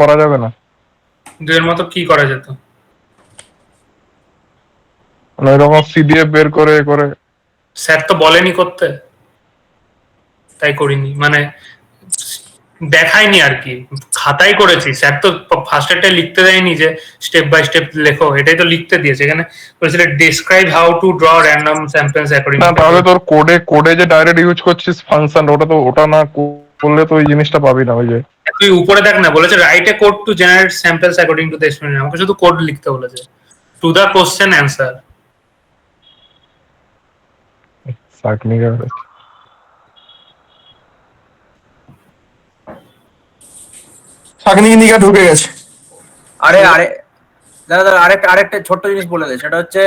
করা যাবে না? দুইয়ের মতো কি করা যেত? মানে এরকম সিডিএফ বের করে করে। স্যার তো বলেনি করতে, তাই করিনি, মানে দেখায়নি আর কি, খাতায় করেছি। স্যার তো ফার্স্ট একটা লিখতে দেয়নি যে স্টেপ বাই স্টেপ লেখো, এটাই তো লিখতে দিয়েছে। এখানে বলেছিল describe how to draw random samples according না টু তাহলে তোর কোডে কোডে যে ডাইরেক্ট ইউজ করছিস ফাংশন, ওটা না করলে তো ওই জিনিসটা পাবি না। ওই যে তুই উপরে দেখ না, বলেছে write a code to generate samples according to the experiment. আমাকে শুধু কোড লিখতে বলেছে, টু দ্য কোশ্চেন অ্যান্সার। শাকনিকা ঢুকে গেছে। আরে আরে দাদা দাদা আরেকটা ছোট্ট জিনিস বলে দেয়, সেটা হচ্ছে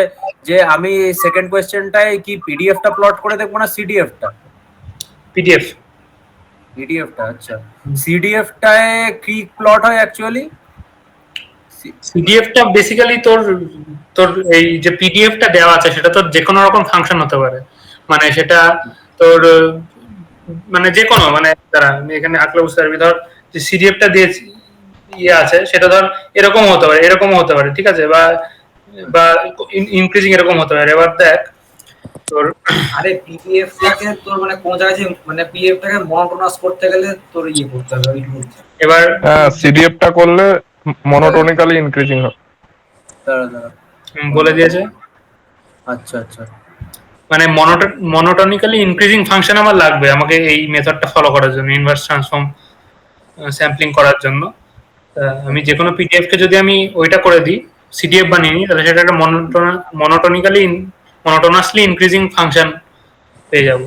যে আমি সেকেন্ড কোয়েশ্চেনটায় কি পিডিএফটা প্লট করে দেখবো না সিডিএফটা? পিডিএফ। পিডিএফটা, আচ্ছা। সিডিএফটায় কি প্লট হয় অ্যাকচুয়ালি? সিডিএফটা বেসিক্যালি তোর তোর এই যে পিডিএফটা দেওয়া আছে সেটা তোর যে কোনো রকম ফাংশন হতে পারে, মানে সেটা তোর মানে যে কোনো, মানে তারা এখানে আঁকলে বুঝতে পারবি। ধর যে সিডিএফটা দিয়েছি ইয়ে আছে, সেটা ধর এরকম হতে পারে, এরকম হতে পারে, ঠিক আছে, বা বা ইনক্রিজিং এরকম হতে পারে। এবার দেখ তোর আরে পিডিএফটাকে তোর মানে কোন জায়গায় মানে পিডিএফটাকে মনোটোনাস করতে গেলে তোর ইয়ে করতে হবে, ওই বলছে। এবার সিডিএফটা করলে মনোটোনিক্যালি ইনক্রিজিং হবে। বলে দিয়েছে। আচ্ছা আচ্ছা, মানে মনোটোনিক্যালি ইনক্রিজিং ফাংশন আমার লাগবে, আমাকে এই মেথডটা ফলো করার জন্য, ইনভার্স ট্রান্সফর্ম স্যাম্পলিং করার জন্য। আমি যে কোনো পিডিএফ কে যদি আমি ওইটা করে দিই, সিডিএফ বানিয়ে নিই, তাহলে সেটা একটা মনোটোনাসলি ইনক্রিজিং ফাংশন পেয়ে যাব।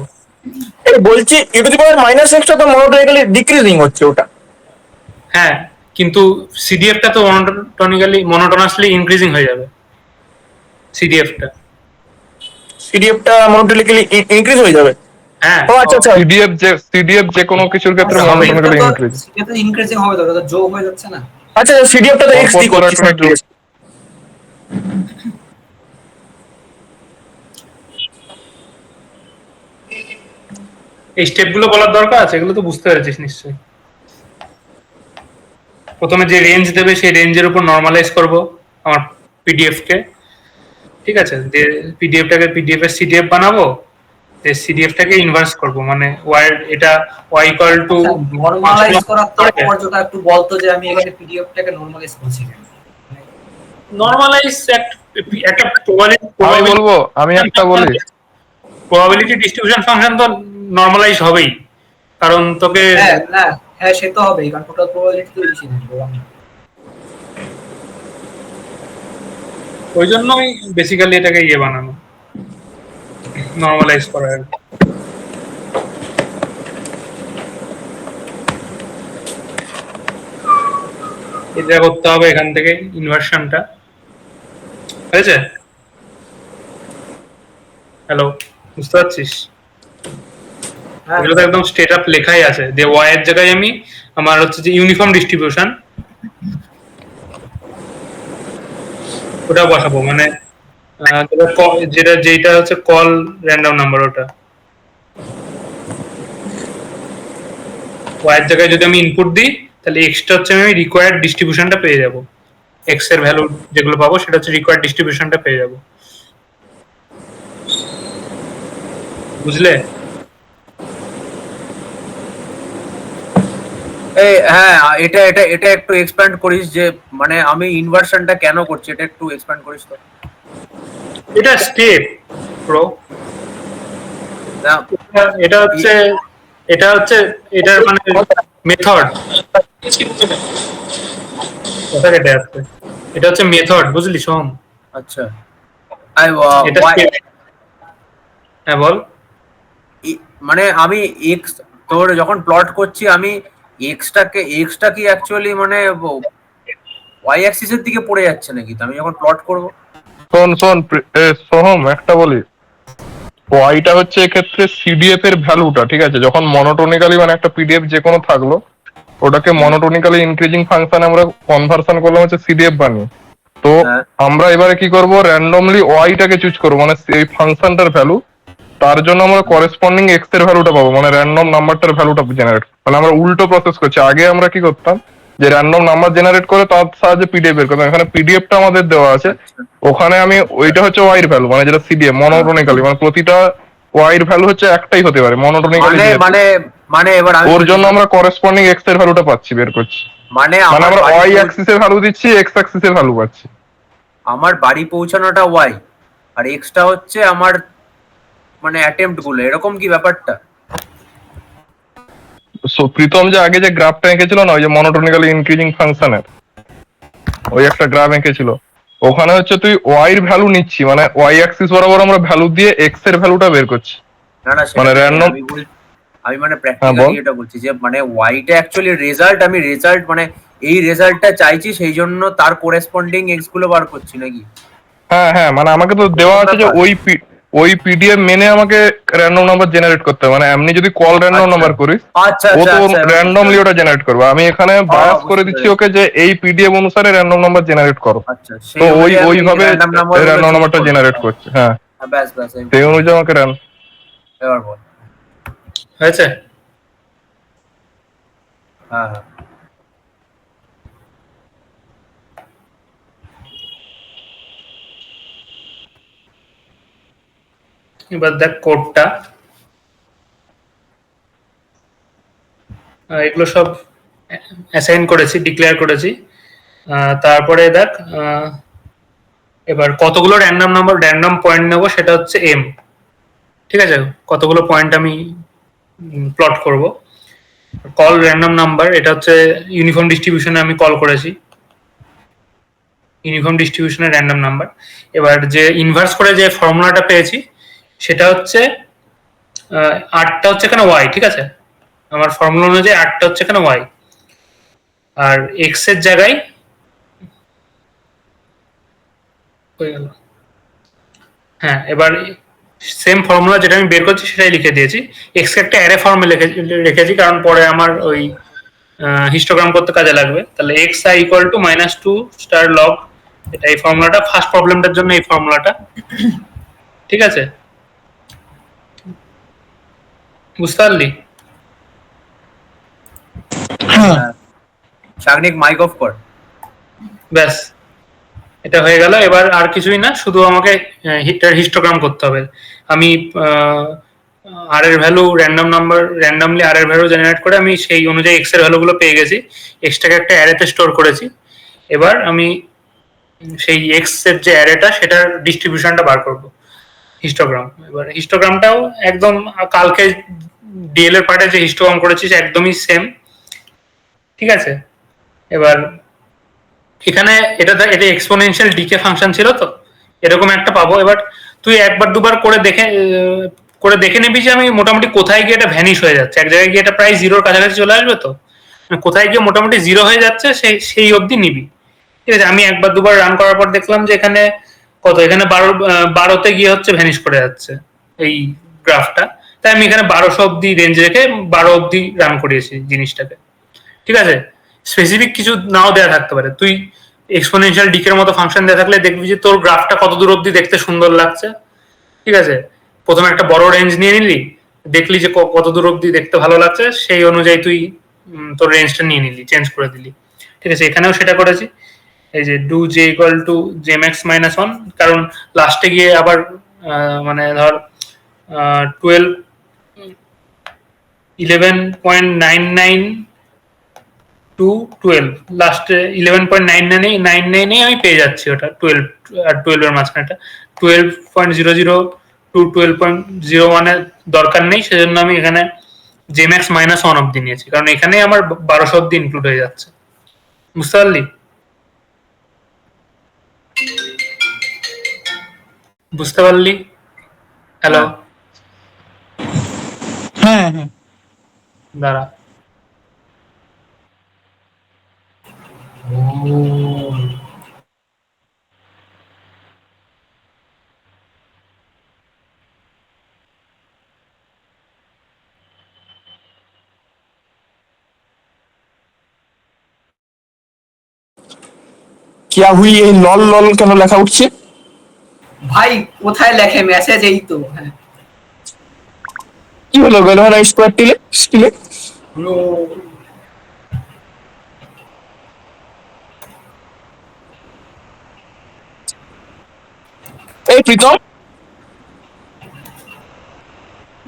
এই বলছি e two the power minus extra তো মনোটোনিক্যালি ডিক্রিজিং হচ্ছে ওটা। হ্যাঁ, কিন্তু সিডিএফটা তো মনোটোনাসলি ইনক্রিজিং হয়ে যাবে। সিডিএফটা মনোটোনিক্যালি ইনক্রিজ হয়ে যাবে। হ্যাঁ, ও আচ্ছা আচ্ছা, সিডিএফ যে কোনো কিছুর ক্ষেত্রে মনোটোনিক্যালি ইনক্রিজ। এটা তো ইনক্রিজিং হবে, তো এটা তো যোগ হয়ে যাচ্ছে না। আচ্ছা সিডিএফটা তো এক্স দি করছিস। এই স্টেপগুলো বলার দরকার আছে, এগুলো তো বুঝতে পেরেছিস নিশ্চয়ই। প্রথমে যে রেঞ্জ দেবে সেই রেঞ্জের উপর নরমালাইজ করব আমার পিডিএফ কে, ঠিক আছে। যে পিডিএফটাকে পিডিএফ এর সিডিএফ বানাবো, যে সিডিএফটাকে ইনভার্স করব, মানে ওয়াই এটা ওয়াই ইকুয়াল টু নরমালাইজ করার তাৎপর্যটা একটু বলতো, যে আমি এখানে পিডিএফটাকে নরমালাইজ করছি কেন? নরমালাইজ একটা আমি একটা বলি, প্রবাবিলিটি ডিস্ট্রিবিউশন ফাংশন তো নরমালাইজ হবেই, কারণ তোকে হ্যাঁ সে তো হবেই, কারণ টোটাল প্রবাবিলিটি তো বেশি থাকবে। ওই জন্যই বেসিক্যালি এটাকে ইয়ে বানানো, নরমালাইজ করা। এটা করতে হবে এখান থেকে ইনভার্সনটা, হয়েছে? হ্যালো, বুঝতে পারছিস? এগুলো তো একদম স্ট্রেট আপ লেখাই আছে যে ওয়াই এর জায়গায় আমি আমার হচ্ছে যে ইউনিফর্ম ডিস্ট্রিবিউশন ওটা বসাবো, মানে যেটা হচ্ছে কল র্যান্ডম নাম্বার, ওটা ওয়াই এর জায়গায় যদি আমি ইনপুট দিই, তাহলে এক্সটা হচ্ছে আমি রিকোয়ার্ড ডিস্ট্রিবিউশনটা পেয়ে যাব। এক্স এর ভ্যালু যেগুলো পাবো সেটা হচ্ছে রিকোয়ার্ড ডিস্ট্রিবিউশনটা পেয়ে যাব, বুঝলে? হ্যাঁ, এটা এটা এটা একটু এক্সপ্যান্ড করিস, যে মানে আমি ইনভার্সনটা কেন করছি, এটা একটু এক্সপ্যান্ড করিস তো। এটা স্টেপ ব্রো, এটা হচ্ছে এটার মানে মেথড, কথা কেটে আসছে। এটা হচ্ছে মেথড, বুঝলি সোম? আচ্ছা, হ্যাঁ বল। মানে আমি এক্স তোর যখন প্লট করছি, আমি এক্সটা কি অ্যাকচুয়ালি মানে ওয়াই অ্যাক্সিসের দিকে পড়ে যাচ্ছে নাকি তো আমি যখন প্লট করব? শোন সোহম একটা বলি, ওয়াইটা হচ্ছে এক্ষেত্রে সিডিএফ এর ভ্যালুটা, ঠিক আছে। যখন মনোটোনিক্যালি মানে একটা পিডিএফ যে কোনো থাকলো, ওটাকে মনোটোনিক্যালি ইনক্রিজিং ফাংশনে আমরা কনভার্সন করলাম হচ্ছে সিডিএফ বানিয়ে। তো আমরা এবারে কি করব, র্যান্ডমলি ওয়াইটাকে চুজ করবো, মানে এই ফাংশনটার ভ্যালু, তার জন্য আমরা করেসপন্ডিং এক্স এর ভ্যালুটা পাবো, মানে র্যান্ডম নাম্বারটার ভ্যালুটা জেনারেট। মানে আমরা উল্টো প্রসেস করছি। আগে আমরা কি করতাম, যে র্যান্ডম নাম্বার জেনারেট করে তার সাহায্যে পিডিএফ বের করতাম। এখানে পিডিএফটা আমাদের দেওয়া আছে, ওখানে আমি ওইটা হচ্ছে ওয়াইয়ের ভ্যালু, মানে যেটা সিডিএম মনোটোনিক্যালি, মানে প্রতিটা ওয়াইয়ের ভ্যালু হচ্ছে একটাই হতে পারে মনোটোনিক্যালি। মানে মানে মানে এবার আমি ওর জন্য আমরা করেসপন্ডিং এক্স এর ভ্যালুটা পাচ্ছি, বের করছি। মানে মানে আমরা বাড়ি ওয়াই অ্যাক্সিস এর ভ্যালু দিচ্ছি, এক্স অ্যাক্সিস এর ভ্যালু পাচ্ছি। আমার বাড়ি পৌঁছানোটা ওয়াই আর এক্সটা হচ্ছে আমার মানে অ্যাটেম্প্ট গুলো, এরকম কি ব্যাপারটা? প্রীতম যে আগে যে গ্রাফটা এঁকেছিল না, ওই যে মনোটোনিক্যালি ইনক্রিজিং ফাংশনের ওই একটা গ্রাফ এঁকেছিল, ওখানে হচ্ছে তুই ওয়াই এর ভ্যালু নিচ্ছি, মানে ওয়াই অ্যাক্সিস বরাবর আমরা ভ্যালু দিয়ে এক্স এর ভ্যালুটা বের করছি। না না, মানে random- আমি মানে বল। প্র্যাকটিক্যালি এটা বলছি যে মানে ওয়াইটা অ্যাকচুয়ালি রেজাল্ট, আমি রেজাল্ট মানে এই রেজাল্টটা চাইছি, সেই জন্য তার কোরেসপন্ডিং এক্স গুলো বার করছি নাকি? হ্যাঁ হ্যাঁ, মানে আমাকে তো দেওয়া আছে যে ওই পিডিএফ মেনে আমাকে র্যান্ডম নাম্বার জেনারেট করতে হবে। মানে এমনি যদি কল র্যান্ডম নাম্বার করিস, আচ্ছা ও তো আচ্ছা, র্যান্ডমলি ওটা জেনারেট করবে। আমি এখানে বায়াস করে বুঝতে দিচ্ছি ওকে যে এই পিডিএফ অনুসারে র্যান্ডম নাম্বার জেনারেট করো, আচ্ছা, তো ওইভাবে র্যান্ডম নাম্বারটা জেনারেট করছে। হ্যাঁ, ব্যাস ব্যাস, সেই অনুযায়ী আমাকে এবার বল। হয়েছে? হ্যাঁ হ্যাঁ, এবার দেখ কোডটা, এগুলো সব অ্যাসাইন করেছি, ডিক্লেয়ার করেছি। তারপরে দেখ এবার কতগুলো র্যান্ডম পয়েন্ট নেবো, সেটা হচ্ছে এম। ঠিক আছে, কতগুলো পয়েন্ট আমি প্লট করব। কল র্যান্ডম নাম্বার, এটা হচ্ছে ইউনিফর্ম ডিস্ট্রিবিউশনে আমি কল করেছি, ইউনিফর্ম ডিস্ট্রিবিউশনের র্যান্ডম নাম্বার। এবার যে ইনভার্স করে যে ফর্মুলাটা পেয়েছি সেটা হচ্ছে 8টা হচ্ছে এখানে ওয়াই। ঠিক আছে, আমার ফর্মুলা অনুযায়ী 8টা হচ্ছে এখানে ওয়াই, আর এক্স এর জায়গায় হয়ে গেল। হ্যাঁ, এবার সেম ফর্মুলা যেটা আমি বের করছি সেটাই লিখে দিয়েছি। এক্স একটা অ্যারে ফর্মে রেখেছি, কারণ পরে আমার ওই হিস্টোগ্রাম করতে কাজে লাগবে। তাহলে x I equal to -2 star log, এটা এই ফর্মুলাটা, ফার্স্ট প্রবলেমটার জন্য এই ফর্মুলাটা। ঠিক আছে, বুঝতে পারলি? শাগনিক মাইক অফ কর। ব্যাস, এটা হয়ে গেল। এবার আর কিছুই না, শুধু আমাকে হিস্টোগ্রাম করতে হবে। আমি আর এর ভ্যালু র্যান্ডমলি আর এর ভ্যালু জেনারেট করে আমি সেই অনুযায়ী এক্স এর ভ্যালুগুলো পেয়ে গেছি, এক্সটাকে একটা অ্যারেতে স্টোর করেছি। এবার আমি সেই এক্স এর যে অ্যারেটা সেটার ডিস্ট্রিবিউশনটা বার করব, হিস্টোগ্রাম। এবার হিস্টোগ্রামটাও একদম কালকে ডিএল এর পার্টে যে হিস্টোগ্রাম করেছি একদমই সেম। ঠিক আছে, এবার এখানে এটা এক্সপোনেনশিয়াল ডিকে ফাংশন ছিল, তো এরকম একটা পাবো। এবার তুই একবার দুবার করে দেখে নিবি যে আমি মোটামুটি কোথায় গিয়ে এটা ভ্যানিশ হয়ে যাচ্ছে, এক জায়গায় গিয়ে এটা প্রায় জিরোর কাছাকাছি চলে আসবে, তো কোথায় গিয়ে মোটামুটি জিরো হয়ে যাচ্ছে সেই অবধি নিবি। ঠিক আছে, আমি একবার দুবার রান করার পর দেখলাম যে এখানে কত, এখানে 12তে গিয়ে হচ্ছে ভ্যানিশ করে যাচ্ছে এই গ্রাফটা। তাই আমি এখানে 1200 অব্দি রেঞ্জ রেখে 12 অব্দি রান করিয়েছি জিনিসটাকে। ঠিক আছে, স্পেসিফিক কিছু নাও দেওয়া থাকতে পারে, তুই এক্সপোনেনশিয়াল ডিকের মতো ফাংশন দেওয়া থাকলে দেখবি যে তোর গ্রাফটা কত দূর অব্দি দেখতে সুন্দর লাগছে। ঠিক আছে, প্রথমে একটা বড় রেঞ্জ নিয়ে নিলি, দেখলি যে কত দূর অব্দি দেখতে ভালো লাগছে, সেই অনুযায়ী তুই তোর রেঞ্জটা নিয়ে নিলি, চেঞ্জ করে দিলি। ঠিক আছে, এখানেও সেটা করেছি, এই যে do J equal to J max -1, কারণ লাস্টে গিয়ে আবার মানে ধর 11.99 টু 12, লাস্টে 11.99 আমি পেয়ে যাচ্ছি ওটা 12 আর 12 এর মাঝখানেটা 12.00 টু 12.01 এর দরকার নেই, সেজন্য আমি এখানে জেম্যাক্স -1 অব্দি নিয়েছি, কারণ এখানে আমার 1200 অব্দি ইনক্লুড হয়ে যাচ্ছে। বুঝতে পারলি? বুঝতে পারলি? হ্যালো, হ্যাঁ হ্যাঁ, দাঁড়া। क्या हुई এই লল লল কেন লেখা উঠছে? ভাই কোথায় লেখে মেসেজ? এই তো হ্যাঁ, কি হলো গেল না স্কোয়ার টিলে স্টিলে? এই প্রীতম,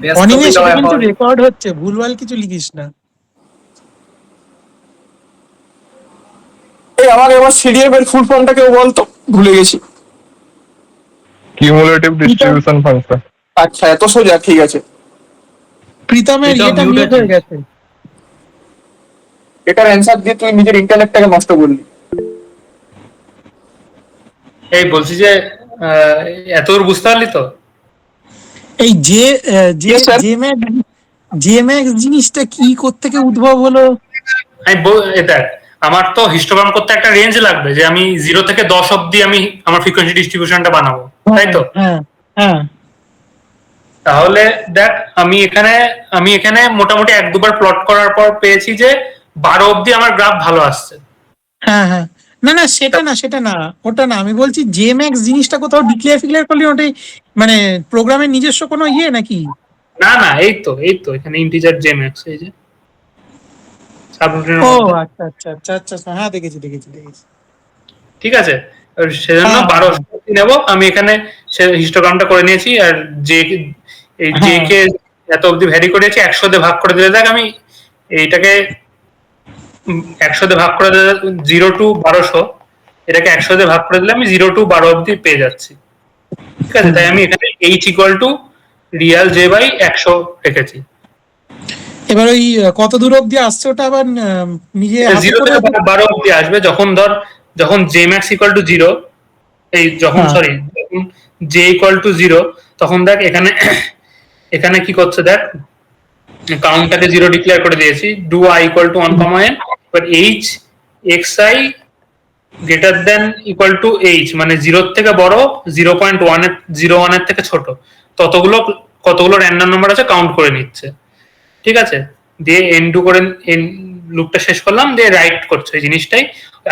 ব্যস্ত অনিমেষ ছিল এটা এখন। কিন্তু রেকর্ড হচ্ছে, ভুলভাল কিছু লিখিস না। এই আমাকে এবার সিডিএফ এর ফুল ফর্মটা কেউ বলতো, ভুলে গেছি। Cumulative distribution function. আচ্ছা, এত সোজা, ঠিক আছে। প্রীতমের প্রীতম ইয়েটা mute মিউট হয়ে আছিস। গেছে। এটার অ্যান্সার দিয়ে তুই নিজের ইন্টারনেটটাকে নষ্ট করলি। এই বলছি যে এতদূর বুঝতে পারলি তো? এই যে Yes, sir. জেম্যাক্স জিনিসটা কি কোত্থেকে উদ্ভব হলো? দেখ, আমার তো হিস্টোগ্রাম করতে একটা রেঞ্জ লাগবে, যে আমি 0 থেকে 10 অব্দি আমি আমার ফ্রিকোয়েন্সি ডিস্ট্রিবিউশনটা বানাবো, তাই তো? হ্যাঁ হ্যাঁ তাহলে দেখ, আমি এখানে মোটামুটি 1-2 বার প্লট করার পর পেয়েছি যে 12 অব্দি আমার গ্রাফ ভালো আসছে। হ্যাঁ হ্যাঁ না না, সেটা না, ওটা না, আমি বলছি জেম্যাক্স জিনিসটা কোথাও ডিক্লেয়ার করলি, ওটাই মানে প্রোগ্রামের নিজস্ব কোনো ইয়ে নাকি? না না, এই তো এখানে ইন্টিজার জেম্যাক্স, এই যে সাবরুটিনের ও মধ্যে। আচ্ছা আচ্ছা আচ্ছা আচ্ছা আচ্ছা, হ্যাঁ দেখেছি। ঠিক আছে, আর সেজন্য হ্যাঁ, 12 নেব আমি এখানে। হিস্টোগ্রামটা করে নিয়েছি, আর যে এই যে হ্যাঁ। কে এত অবধি ভ্যারি করেছি 100 দিয়ে ভাগ করে দিলে, দেখ আমি এইটাকে 100 দিয়ে ভাগ করে দিলে 0 to 1200, এটাকে 100 দিয়ে ভাগ করে দিলে আমি 0 to 12 অবধি পেয়ে যাচ্ছি। ঠিক আছে, তাই আমি এখানে h equal to real j by 100 রেখেছি। এবার ওই কত দূর অব্দি আসছে ওটা আবার নিজে হাতে 0 করে? থেকে 12 অবধি আসবে, যখন j max ইকুয়াল টু 0, যখন হ্যাঁ। সরি যখন j ইকুয়াল টু 0, তখন দেখ এখানে কি করছে, দেখ কাউন্টটাকে 0 ডিক্লেয়ার করে দিয়েছি, do i equal to 1 comma n, but h xi greater than equal to h, মানে 0 থেকে বড়, 0.1 এর থেকে ছোট, কতগুলো র্যান্ডম নাম্বার আছে কাউন্ট করে নিচ্ছে। ঠিক আছে, দিয়ে এন্ডু করে লুপটা শেষ করলাম, দিয়ে রাইট করছে এই জিনিসটাই।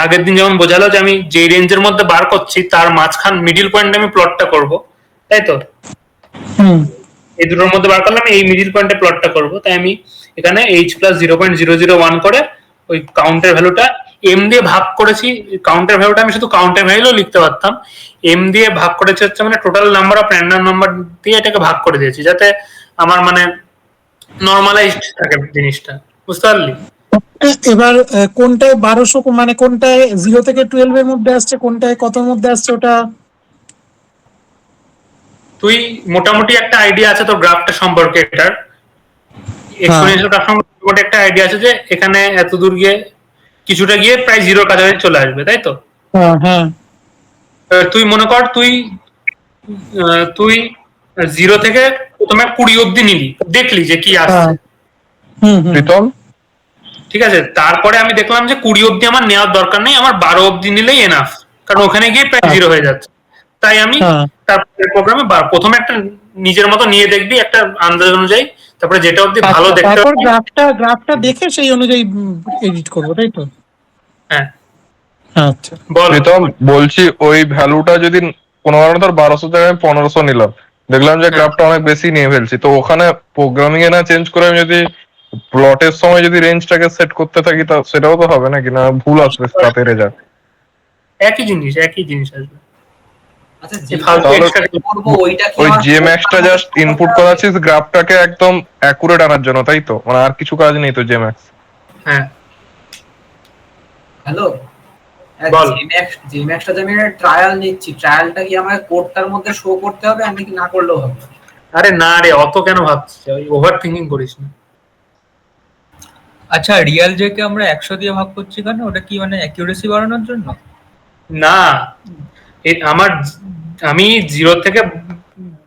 আগের দিন যেমন বোঝালো যে আমি যে রেঞ্জের মধ্যে বার করছি তার মাঝখান মিডিল পয়েন্টে আমি প্লটটা করব, তাই তো? হুম এই দুটোর মধ্যে বার করলাম, এই মিডিল পয়েন্টে প্লটটা করব, তাই আমি এখানে h প্লাস 0.001 করে ওই কাউন্টের ভ্যালুটা m দিয়ে ভাগ করেছি। কাউন্টের ভ্যালুটা আমি শুধু কাউন্টের ভ্যালুও লিখতে পারতাম, m দিয়ে ভাগ করেছি হচ্ছে মানে total number of random number দিয়ে এটাকে ভাগ করে দিয়েছি, যাতে আমার মানে নর্মালাইজড থাকে জিনিসটা, বুঝতে পারলি? এবার কোনটায় 1200, মানে কোনটায় 0 থেকে 12 এর মধ্যে আসছে, কোনটায় কতর মধ্যে আসছে ওটা? তুই মোটামুটি একটা আইডিয়া আছে তোর গ্রাফটা সম্পর্কে, এটার এক্সপোনেনশিয়াল গ্রাফ সম্পর্কে মোটামুটি একটা আইডিয়া আছে যে এখানে এত দূর গিয়ে কিছুটা গিয়ে প্রায় 0 কাছাকাছি চলে আসবে, তাই তো? হ্যাঁ হ্যাঁ তুই মনে কর তুই 0 থেকে প্রথমে 20 অব্দি নিলি, দেখলি যে কি আসছে। হুম হুম প্রীতম, ঠিক আছে, তারপরে আমি দেখলাম যে 20 অব্দি আমার নেওয়ার দরকার নেই, আমার 12 অব্দি নিলেই এনাফ, কারণ ওখানে গিয়ে প্রায় 0 হয়ে যাচ্ছে। তাই আমি হ্যাঁ। তারপরে প্রোগ্রামে প্রথমে একটা নিজের মতো নিয়ে দেখবি একটা আন্দাজ অনুযায়ী, তারপরে যেটা অব্দি ভালো আচ্ছা, দেখতে তারপর পাবি। গ্রাফটা দেখে সেই অনুযায়ী এডিট করবো, তাই তো? হ্যাঁ, আচ্ছা। বল। প্রীতম বলছি, ওই ভ্যালুটা যদি কোনো কারণে ধর 1200 থেকে আমি 1500 নিলাম, দেখলাম যে গ্রাফটা অনেক বেশি নিয়ে ফেলছি, তো ওখানে প্রোগ্রামিং এ না চেঞ্জ করে আমি যদি প্লটের সময় যদি রেঞ্জটাকে সেট করতে থাকি, তা সেটাও তো হবে নাকি? না ভুল আসবে তাতে রেজাল্ট? একই জিনিস আসবে। আচ্ছা এই ফালতু তাহলে যেটা করবো ওইটা কি ওই আমার যে ম্যাক্সটা জাস্ট ইনপুট করাচ্ছিস গ্রাফটাকে একদম অ্যাকুরেট আনার জন্য, তাই তো? মানে আর কিছু কাজ নেই তো যে ম্যাক্স? হ্যাঁ, হ্যালো, বল। জিম্যাক্সটা যে আমি ট্রায়াল নিচ্ছি, ট্রায়ালটা কি আমার কোডটার মধ্যে শো করতে হবে, আমি কি না করলেও হবে? আরে না রে, অত কেন ভাবছিস? ওভার থিঙ্কিং করিস না। আচ্ছা, রিয়াল জে কে আমরা 100 দিয়ে ভাগ করছি কেন? ওটা কি মানে অ্যাকিউরেসি বাড়ানোর জন্য? না, আমি 0 থেকে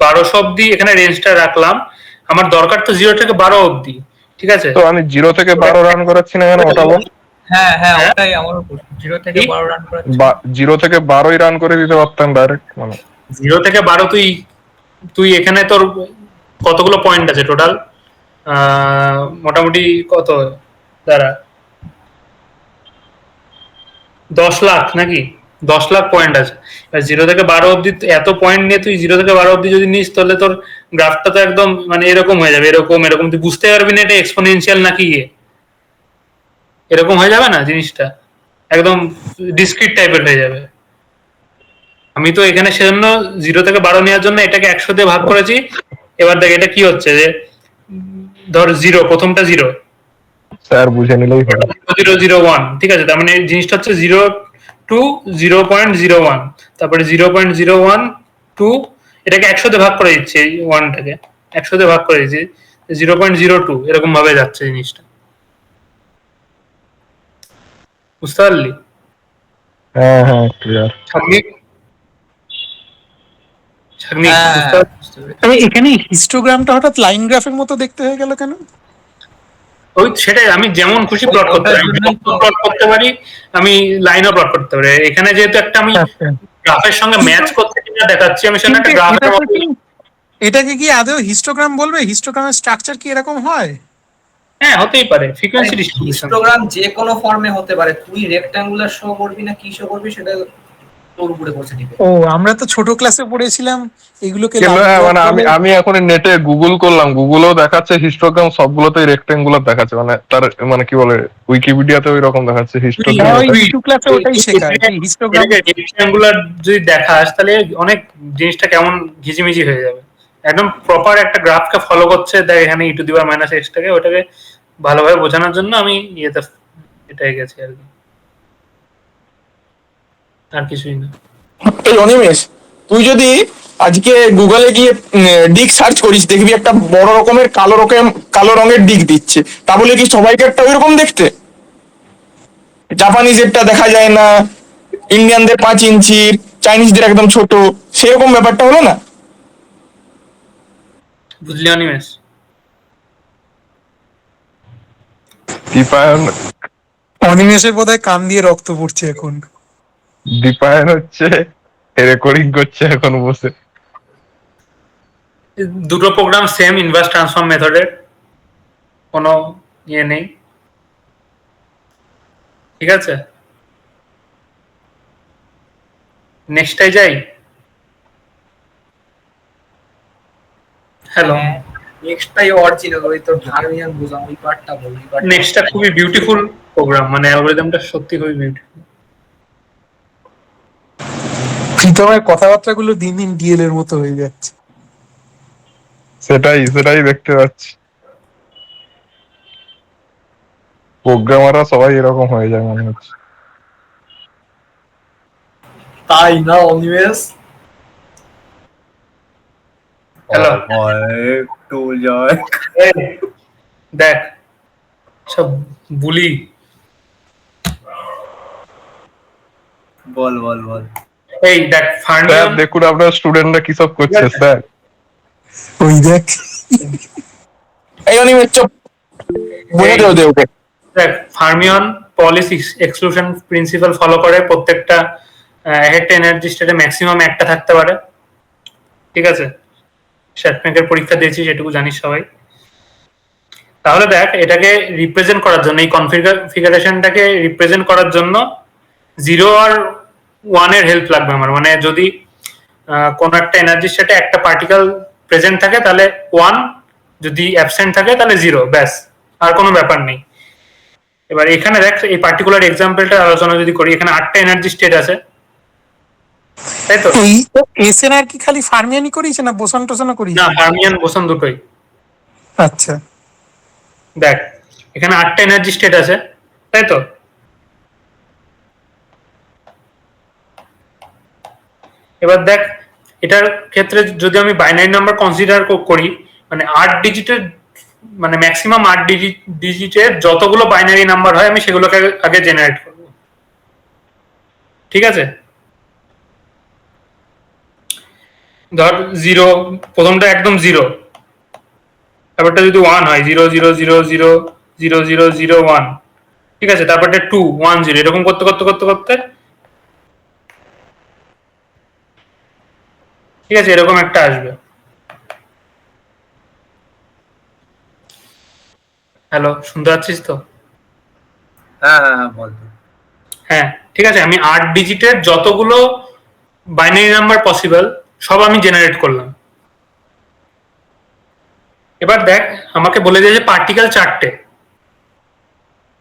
1200 অব্দি এখানে রেঞ্জটা রাখলাম, আমার দরকার তো 0 থেকে 12 অব্দি। ঠিক আছে, তো আমি 0 থেকে 12 রান করাচ্ছি না কেন, ওটা বল। হ্যাঁ হ্যাঁ, হ্যাঁ? ওটাই আমারও প্রশ্ন। 0 থেকে কি? 12 রান করা 0 থেকে 12ই রান করে দিতে পারতাম ডাইরেক্ট, মানে 0 থেকে 12 তুই এখানে তোর কতগুলো পয়েন্ট আছে টোটাল? মোটামুটি কত, দাঁড়া, 10 লাখ নাকি? 10 লাখ পয়েন্ট আছে। 0 থেকে 12 অব্দি এত পয়েন্ট নিয়ে তুই 0 থেকে 12 অব্দি যদি নিস, তাহলে তোর গ্রাফটা তো একদম মানে এরকম হয়ে যাবে, এরকম তুই বুঝতে পারবি না এটা এক্সপোনেনশিয়াল নাকি এরকম হয়ে যাবে না জিনিসটা, একদম ডিসক্রিট টাইপের হয়ে যাবে। আমি তো এখানে সেজন্য 0 থেকে 12 নেওয়ার জন্য এটাকে 100 দিয়ে ভাগ করেছি। এবার দেখ এটা কি হচ্ছে, যে ধর 0, প্রথমটা 0, স্যার বুঝে নিলেই হবে। 0.001, ঠিক আছে, তার মানে এই জিনিসটা হচ্ছে 0 টু 0.01, তারপরে 0.01 টু, এটাকে 100 দিয়ে ভাগ করে দিচ্ছে, এই 1টাকে 100 দিয়ে ভাগ করে দিচ্ছি, 0.02, এরকম ভাবে যাচ্ছে জিনিসটা, বুঝতে পারলি? হ্যাঁ হ্যাঁ ক্লিয়ার। ছাগনিক ছাগনিক হ্যাঁ, বুঝতে পারলি? বুঝতে পেরেছি। তবে এখানে হিস্টোগ্রামটা হঠাৎ লাইন গ্রাফের মতো দেখতে হয়ে গেল কেন? ওই সেটাই, আমি যেমন খুশি প্লট করতে পারি, ওটার জন্যই তো। প্লট করতে পারি, আমি লাইনও প্লট করতে পারি। এখানে যেহেতু একটা আমি গ্রাফের সঙ্গে ম্যাচ করতে কিনা দেখাচ্ছি, আমি সেটা একটা কিন্তু গ্রাফের মতো। এটাকে কি আদৌ হিস্টোগ্রাম বলবে? হিস্টোগ্রামের স্ট্রাকচার কি এরকম হয়? হ্যাঁ, হতেই পারে, ফ্রিকোয়েন্সি ডিস্ট্রিবিউশন। হিস্টোগ্রাম যে কোনো ফর্মে হতে পারে, তুই রেক্ট্যাঙ্গুলার শো করবি না কি শো করবি সেটা তোর উপরে করছে, ঠিক আছে? ও, আমরা তো ছোট ক্লাসে পড়েছিলাম এগুলোকে কিন্তু line হ্যাঁ, graph মানে আমি বলে। আমি এখন নেটে গুগল করলাম, গুগলেও দেখাচ্ছে হিস্টোগ্রাম সবগুলোতেই রেক্টেঙ্গুলার দেখাচ্ছে, মানে তার মানে কি বলে উইকিপিডিয়াতে ওই রকম দেখাচ্ছে হ্যাঁ, হিস্টোগ্রাম। ওই নিচু ক্লাসে ওটাই শেখায় যে হিস্টোগ্রাম। এটাকে রেক্ট্যাঙ্গুলার যদি দেখাস তাহলে অনেক জিনিসটা কেমন ঘিজিমিজি হয়ে যাবে। একদম প্রপার একটা গ্রাফকে ফলো করছে, দেখ এখানে e⁻⁻x টাকে, ওটাকে ভালোভাবে বোঝানোর জন্য আমি ইয়েতে এটাই গেছি আর কি, আর কিছুই না। এই অনিমেষ, তুই যদি আজকে গুগলে গিয়ে ডিক সার্চ করিস, দেখবি একটা বড় রকমের কালো রঙের ডিক দিচ্ছে। তা বলে কি সবাইকে একটা ওই রকম দেখতে? জাপানিজেরটা দেখা যায় না, ইন্ডিয়ানদের 5 ইঞ্চির, চাইনিজদের একদম ছোট, সেরকম ব্যাপারটা হলো না? বুঝলি অনিমেষ? দীপায়ন অনিমেষের বোধহয় কান দিয়ে রক্ত পড়ছে এখন। দীপায়ন হচ্ছে রেকর্ডিং করছে এখন বসে। দুটো প্রোগ্রাম সেম, ইনভার্স ট্রান্সফর্ম মেথডের, কোনো ইয়ে নেই, ঠিক আছে? নেক্সটটাই যাই। হ্যালো, নেক্সটটাই অরিজিনাল, ওই তোর ফার্মিয়ান বুঝাম ওই পার্টটা বল, ওই পার্টটা। নেক্সটটা খুবই বিউটিফুল প্রোগ্রাম, মানে অ্যালগরিদমটা সত্যি খুবই বিউটিফুল। প্রীতমের কথাবার্তাগুলো দিন দিন ডিএল এর মতো হয়ে যাচ্ছে। সেটাই দেখতে পাচ্ছি, প্রোগ্রামাররা সবাই এরকম হয়ে যায় মনে হচ্ছে। তাই না অনিমেষ? হ্যালো, একটু যায়। দেখ সব বুলি। বল বল বল। এই দেখ স্যার ফার্মিয়ন, দেখুন আপনার স্টুডেন্টরা কি সব করছে স্যার। ওই দেখ, এই অনিমেষ চুপ, বলে দেও দে ওকে। দেখ ফার্মিয়ন পলিস এক্সক্লুশন প্রিন্সিপাল ফলো করে, প্রত্যেকটা এক একটা এনার্জি স্টেটে ম্যাক্সিমাম একটা থাকতে পারে, ঠিক আছে? শ্যাটম্যাকের পরীক্ষা দিয়েছি, সেটুকু জানিস সবাই। তাহলে দেখ এটাকে রিপ্রেজেন্ট করার জন্য, এই কনফিগারেশনটাকে রিপ্রেজেন্ট করার জন্য 0 আর 1 এর হেল্প লাগবে আমার। মানে যদি কোন একটা এনার্জি স্টেটে একটা পার্টিকেল প্রেজেন্ট থাকে তাহলে 1, যদি অ্যাবসেন্ট থাকে তাহলে 0, ব্যাস, আর কোনো ব্যাপার নেই। এবার এখানে দেখ এই পার্টিকুলার এক্সাম্পলটা আলোচনা যদি করি, এখানে 8টা এনার্জি স্টেট আছে, তাই তো? এই এসএনআর কি খালি ফার্মিয়ানই করিস না বোসন টোসনও করিস? না, ফার্মিয়ান বোসন দুটোই। আচ্ছা, দেখ এখানে 8টা এনার্জি স্টেট আছে, তাই তো? এবার দেখ এটার ক্ষেত্রে যদি আমি বাইনারি নাম্বার কনসিডার করি, মানে 8 ডিজিটের, মানে ম্যাক্সিমাম 8 ডিজিটের যতগুলো বাইনারি নাম্বার হয় আমি সেগুলোকে আগে জেনারেট করব, ঠিক আছে? ধর 0, প্রথমটা একদম 0, তারপরটা যদি 1 হয় 000000001, ঠিক আছে? তারপরটা 2 1 0, এরকম করতে করতে করতে করতে, ঠিক আছে, এরকম একটা আসবে। হ্যালো, শুনতে পাচ্ছিস তো? হ্যাঁ হ্যাঁ হ্যাঁ বল। হ্যাঁ, ঠিক আছে, আমি 8 ডিজিটের যতগুলো বাইনারি নাম্বার পসিবল সব আমি জেনারেট করলাম। এবার দেখ আমাকে বলে দিয়েছে পার্টিকেল 4টে,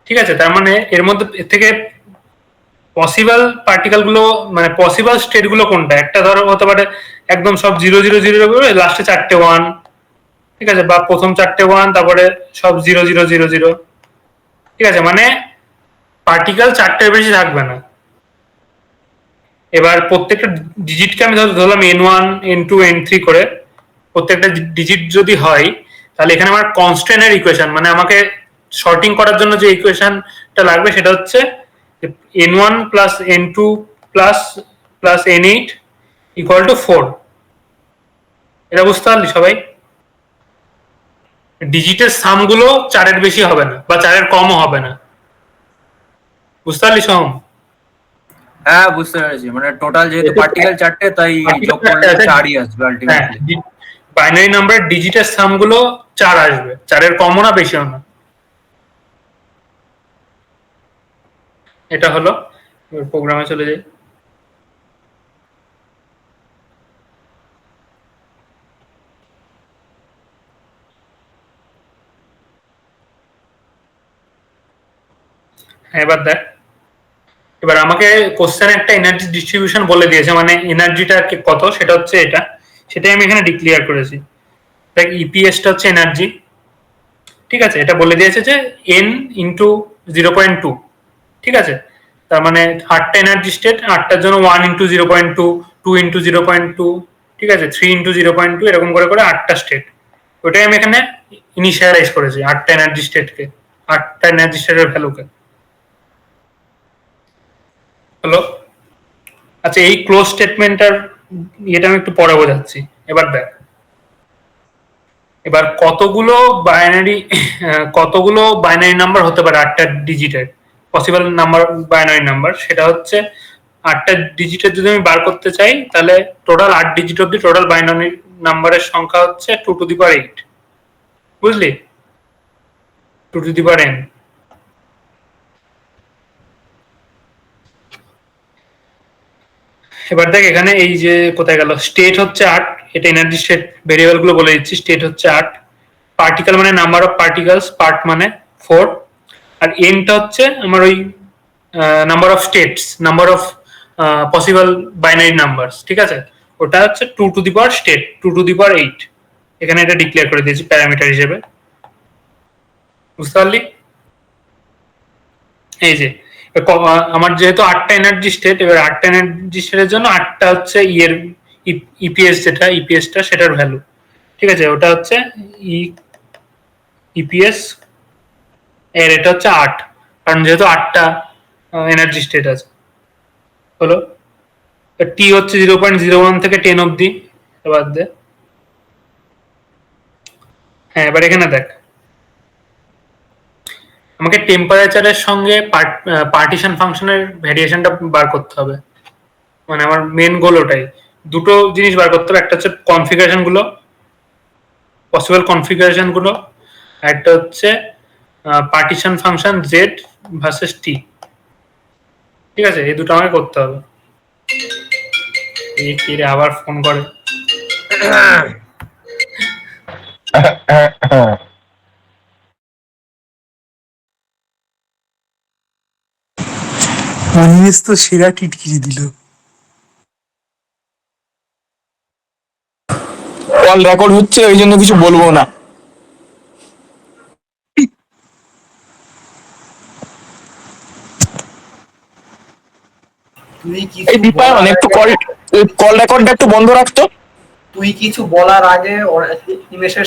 ঠিক আছে? তার মানে এর মধ্যে থেকে পসিবল পার্টিকেল গুলো মানে পসিবল স্টেট গুলো কোনটা, একটা ধরো হতে পারে একদম সব 0 0 0 করে লাস্টে 4টে 1, ঠিক আছে, বা প্রথম 4টে 1 তারপরে সব 0 0 0 0, ঠিক আছে, মানে পার্টিকেল 4টের বেশি থাকবে না। এবার প্রত্যেকটা ডিজিটকে আমি ধরলাম n1 n2 n3 করে, প্রত্যেকটা ডিজিট যদি হয় তাহলে এখানে আমার কনস্ট্যান্টের ইকুয়েশন মানে আমাকে শর্টিং করার জন্য যে ইকুয়েশনটা লাগবে সেটা হচ্ছে n1 plus n2 plus n8 equal to 4। এটা বুঝতে পারলি সবাই? ডিজিটের সামগুলো 4-এর বেশি হবে না বা 4-এর কমও হবে না, বুঝতে পারলি সোহম? হ্যাঁ বুঝতে পেরেছি, মানে টোটাল যেহেতু পার্টিকেল 4টে তাই যোগ করলে 4ই আসবে আলটিমেটলি। বাইনারি নাম্বার ডিজিটের সামগুলো 4 আসবে, 4-এর কমও না বেশিও না। এটা হলো, প্রোগ্রামে চলে যাই। এবার দেখ, এবার আমাকে কোশ্চেনে একটা এনার্জি ডিস্ট্রিবিউশন বলে দিয়েছে, মানে এনার্জিটা কত সেটা হচ্ছে এটা, সেটাই আমি এখানে ডিক্লেয়ার করেছি। দেখ ইপিএসটা হচ্ছে এনার্জি, ঠিক আছে, এটা বলে দিয়েছে যে n ইন্টু 0.2, ঠিক আছে, তার মানে 8টা এনার্জি স্টেট, 8টার জন্য 1 ইন্টু 0.2, 2 ইন্টু 0.2, ঠিক আছে, 3 ইন্টু 0.2, এরকম করে করে 8টা স্টেট। ওটাই আমি এখানে ইনিশিয়ালাইজ করেছি 8টা এনার্জি স্টেটকে, 8টা এনার্জি স্টেটের ভ্যালুকে। হলো? আচ্ছা, এই ক্লোজ স্টেটমেন্টটার এটা আমি একটু পরে বোঝাচ্ছি। এবার দেখ, এবার কতগুলো বাইনারি নাম্বার হতে পারে 8টা ডিজিটের, পসিবল নাম্বার বাইনারি নাম্বার, সেটা হচ্ছে 8টা ডিজিটের যদি আমি বার করতে চাই তাহলে টোটাল 8 ডিজিট অব্দি টোটাল বাইনারি নাম্বারের সংখ্যা হচ্ছে 2 টু দি পাওয়ার 8, বুঝলি? 2 টু দি পাওয়ার n। এবার দেখ এখানে এই যে কোথায় গেল, স্টেট হচ্ছে 8, এটা এনার্জি স্টেট ভেরিয়েবল গুলো বলে দিচ্ছি। স্টেট হচ্ছে 8, পার্টিকেল মানে নাম্বার অফ পার্টিকেলস, পার্ট মানে 4, আর এনটা হচ্ছে আমার ওই number of states, number of possible binary numbers, ঠিক আছে, ওটা হচ্ছে 2 to the power state, 2 to the power 8। এখানে এটা ডিক্লেয়ার করে দিয়েছি প্যারামিটার হিসেবে, বুঝতে পারলি? এই যে আমার যেহেতু 8টা এনার্জি স্টেট, এবার 8টা এনার্জি স্টেটের জন্য 8টা হচ্ছে ইয়ের ইপিএস, যেটা ইপিএসটা সেটার ভ্যালু, ঠিক আছে, ওটা হচ্ছে ইপিএস এর, এটা হচ্ছে 8, কারণ যেহেতু 8টা এনার্জি স্টেট আছে। হলো? টি হচ্ছে 0.01 থেকে 10 অব্দি, এবার দে। হ্যাঁ, এবার এখানে দেখ, আমাকে টেম্পারেচারের সঙ্গে পার্টিশন ফাংশনের ভেরিয়েশনটা বার করতে হবে, মানে আমার মেন গোল ওটাই। দুটো জিনিস বার করতে হবে, একটা হচ্ছে কনফিগারেশন গুলো, পসিবল কনফিগারেশন গুলো, আর একটা হচ্ছে পার্টিশন ফাংশন জেড ভার্সেস টি, ঠিক আছে, এই দুটো আমাকে করতে হবে। এই কি রে, আবার ফোন করে। অনিমেষ তো সেরা টিটকিরি দিল। কল রেকর্ড হচ্ছে, ওই জন্য কিছু বলবো না। তুই এই দীপায়ন একটু কল রেকর্ডটা একটু বন্ধ রাখতো। তুই কিছু বলার আগে নিমেষের